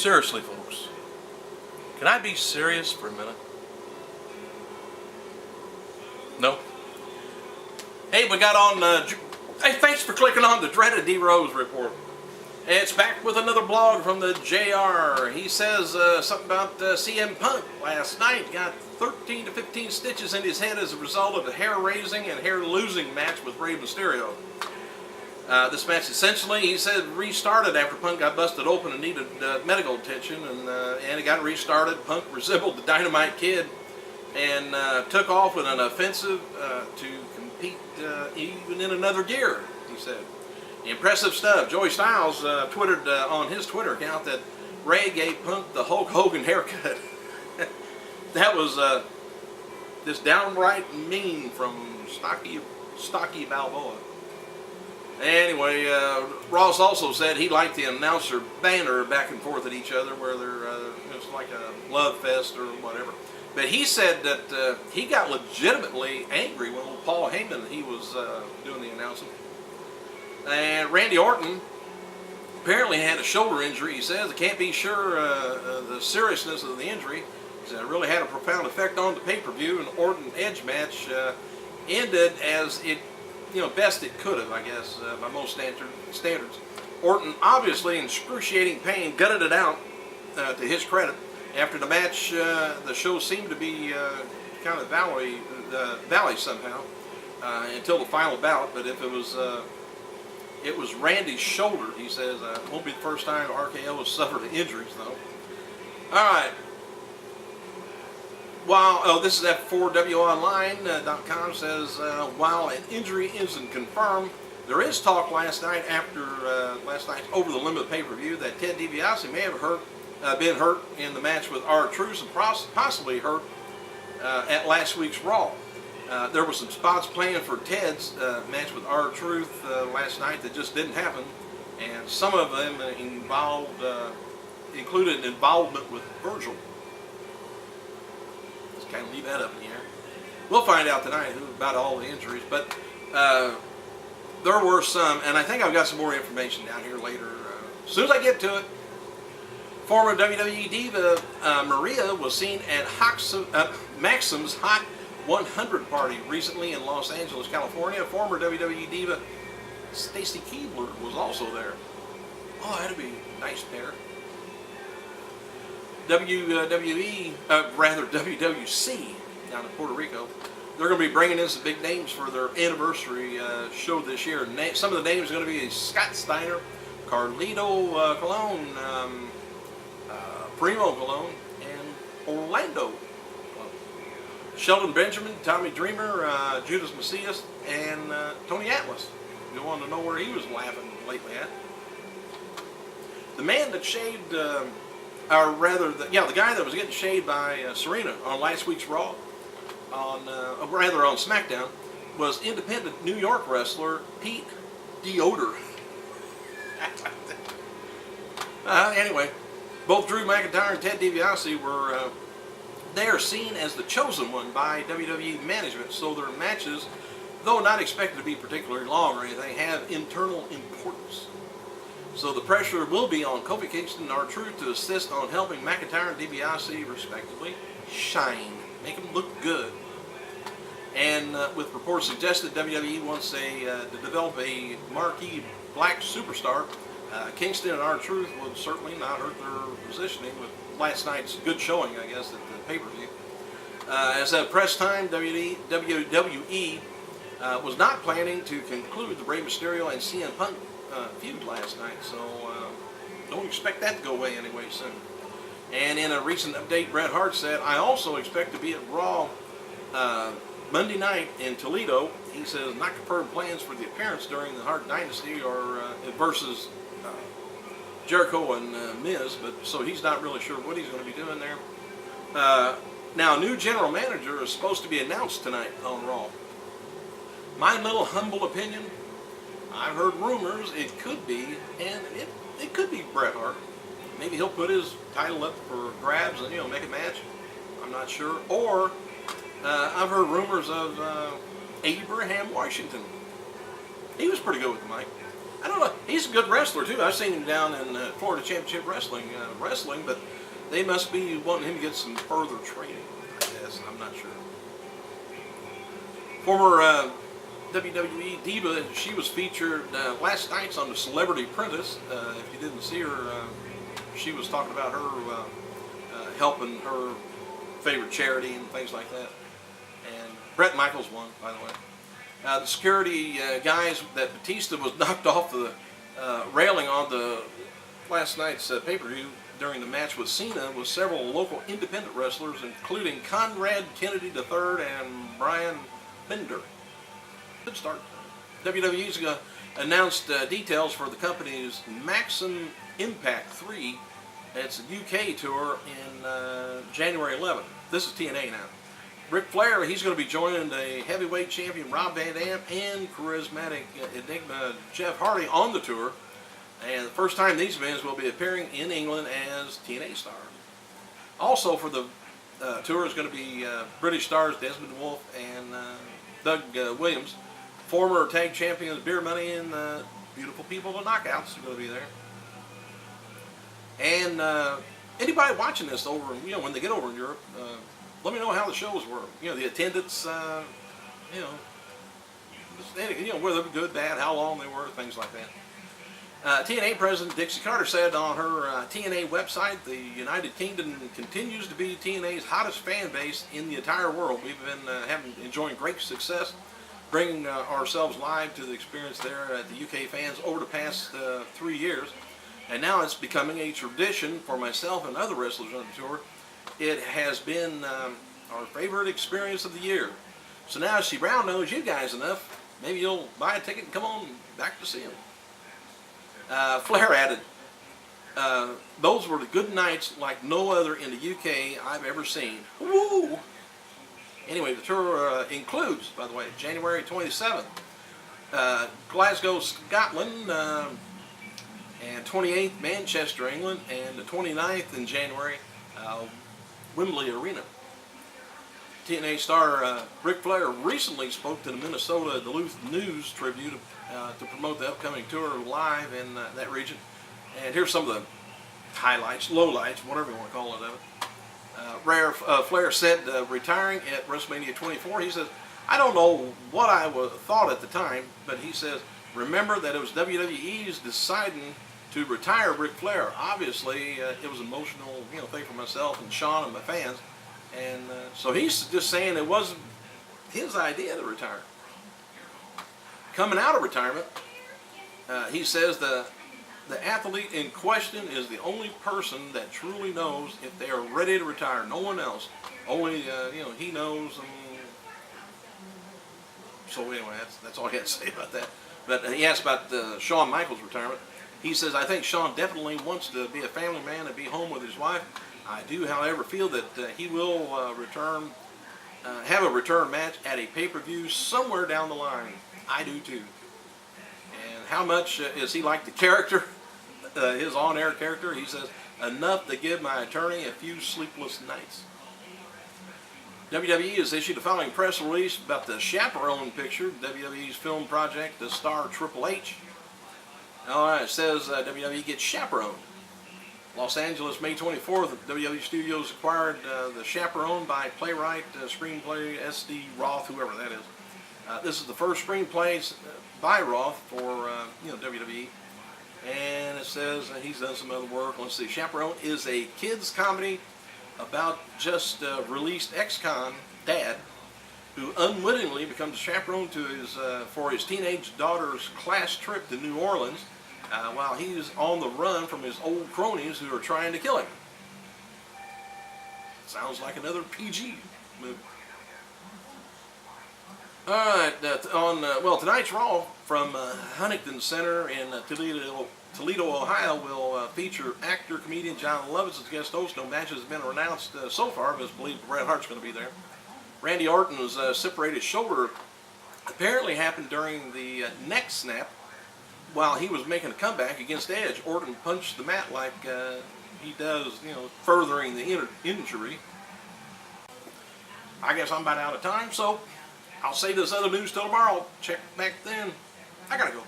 Seriously, folks, can I be serious for a minute? No? Hey, we got on, hey, thanks for clicking on the dreaded D. Rose report. It's back with another blog from the JR. He says something about CM Punk last night got 13 to 15 stitches in his head as a result of a hair-raising and hair-losing match with Rey Mysterio. This match essentially, he said, restarted after Punk got busted open and needed medical attention, and it got restarted. Punk resembled the Dynamite Kid and took off with an offensive to compete even in another gear, he said. Impressive stuff. Joey Styles twittered on his Twitter account that Ray gave Punk the Hulk Hogan haircut. That was just downright mean from Stocky Balboa. Anyway, Ross also said he liked the announcer banter back and forth at each other where it was like a love fest or whatever. But he said that he got legitimately angry when Paul Heyman, he was doing the announcing. And Randy Orton apparently had a shoulder injury, he says. I can't be sure the seriousness of the injury. He said it really had a profound effect on the pay-per-view, and Orton Edge match ended as it, best it could have, I guess, by most standards. Orton, obviously in excruciating pain, gutted it out, to his credit. After the match, the show seemed to be kind of valley somehow until the final bout. But if it was Randy's shoulder, he says. It won't be the first time RKO has suffered injuries, though. All right. This is F4WOnline.com says, while an injury isn't confirmed, there is talk last night after last night's Over the Limit pay-per-view that Ted DiBiase may have been hurt in the match with R-Truth and possibly hurt at last week's Raw. There were some spots planned for Ted's match with R-Truth last night that just didn't happen, and some of them included involvement with Virgil. Just kind of leave that up in the air. We'll find out tonight about all the injuries, but there were some, and I think I've got some more information down here later. As soon as I get to it. Former WWE diva Maria was seen at Maxim's Hot 100 party recently in Los Angeles, California. Former WWE diva Stacy Keibler was also there. Oh, that'd be a nice pair. WWC down in Puerto Rico. They're going to be bringing in some big names for their anniversary show this year. Some of the names are going to be Scott Steiner, Carlito Colon, Primo Colon, and Orlando. Sheldon Benjamin, Tommy Dreamer, Judas Macias, and Tony Atlas. You want to know where he was laughing lately at? The man that shaved, the guy that was getting shaved by Serena on last week's Raw, on SmackDown, was independent New York wrestler Pete Deoder. Anyway, both Drew McIntyre and Ted DiBiase were they are seen as the chosen one by WWE management, so their matches, though not expected to be particularly long or anything, have internal importance. So the pressure will be on Kofi Kingston and R-Truth to assist on helping McIntyre and DiBiase, respectively, shine, make them look good. And with reports suggested WWE wants to develop a marquee black superstar, Kingston and R-Truth would certainly not hurt their positioning with last night's good showing, I guess, at the pay-per-view. As at press time, WWE was not planning to conclude the Rey Mysterio and CM Punk feud last night, so don't expect that to go away anyway soon. And in a recent update, Bret Hart said, I also expect to be at Raw Monday night in Toledo. He says not confirmed plans for the appearance during the Hart Dynasty or versus Jericho and Miz, but so he's not really sure what he's going to be doing there. Now, a new general manager is supposed to be announced tonight on Raw. My little humble opinion, I've heard rumors it could be, and it could be Bret Hart. Maybe he'll put his title up for grabs and make a match. I'm not sure. Or I've heard rumors of Abraham Washington. He was pretty good with the mic. I don't know. He's a good wrestler too. I've seen him down in Florida Championship Wrestling, but they must be wanting him to get some further training. I guess I'm not sure. Former WWE diva, she was featured last night on the Celebrity Apprentice. If you didn't see her, she was talking about her helping her favorite charity and things like that. And Bret Michaels won, by the way. The security guys that Batista was knocked off the railing on the last night's pay-per-view during the match with Cena was several local independent wrestlers, including Conrad Kennedy III and Brian Bender. Good start. WWE's announced details for the company's Maximum Impact 3. It's a UK tour in January 11th. This is TNA now. Ric Flair, he's going to be joining the heavyweight champion Rob Van Dam and charismatic enigma Jeff Hardy on the tour. And the first time these men will be appearing in England as TNA stars. Also for the tour is going to be British stars Desmond Wolfe and Doug Williams. Former tag champions Beer Money and Beautiful People of Knockouts are going to be there. And anybody watching this over, when they get over in Europe, let me know how the shows were. The attendance, whether they were good, bad, how long they were, things like that. TNA President Dixie Carter said on her TNA website, the United Kingdom continues to be TNA's hottest fan base in the entire world. We've been enjoying great success, bringing ourselves live to the experience there at the UK fans over the past 3 years. And now it's becoming a tradition for myself and other wrestlers on the tour. It has been our favorite experience of the year. So now Steve Brown knows you guys enough. Maybe you'll buy a ticket and come on back to see him. Flair added, those were the good nights like no other in the UK I've ever seen. Woo! Anyway, the tour includes, by the way, January 27th, Glasgow, Scotland, and 28th, Manchester, England, and the 29th in January, Wembley Arena. TNA star Ric Flair recently spoke to the Minnesota Duluth News Tribune to promote the upcoming tour live in that region. And here's some of the highlights, lowlights, whatever you want to call it of it. Flair said retiring at WrestleMania 24, he says, I don't know what I thought at the time, but he says, remember that it was WWE's deciding to retire Ric Flair. Obviously, it was an emotional thing for myself and Sean and my fans. And so he's just saying it wasn't his idea to retire. Coming out of retirement, he says the athlete in question is the only person that truly knows if they are ready to retire. No one else. Only he knows. So anyway, that's all I had to say about that. But he asked about Shawn Michaels' retirement. He says, I think Shawn definitely wants to be a family man and be home with his wife. I do, however, feel that he will have a return match at a pay-per-view somewhere down the line. I do too. And how much is he like the character, his on-air character? He says, enough to give my attorney a few sleepless nights. WWE has issued the following press release about the Chaperone picture, WWE's film project to star Triple H. All right, it says WWE gets Chaperone. Los Angeles, May 24th, WWE Studios acquired the Chaperone by playwright, screenplay S.D. Roth, whoever that is. This is the first screenplay by Roth for WWE. And it says he's done some other work. Let's see. Chaperone is a kids' comedy about just released ex-con dad who unwittingly becomes a chaperone to for his teenage daughter's class trip to New Orleans while he's on the run from his old cronies who are trying to kill him. Sounds like another PG movie. All right, tonight's Raw from Huntington Center in Toledo, Ohio will feature actor, comedian John Lovitz as guest host. No matches have been announced so far, but it's believed Bret Hart's going to be there. Randy Orton's separated shoulder apparently happened during the neck snap while he was making a comeback against Edge. Orton punched the mat like he does, furthering the injury. I guess I'm about out of time, so I'll save this other news till tomorrow. Check back then. I gotta go.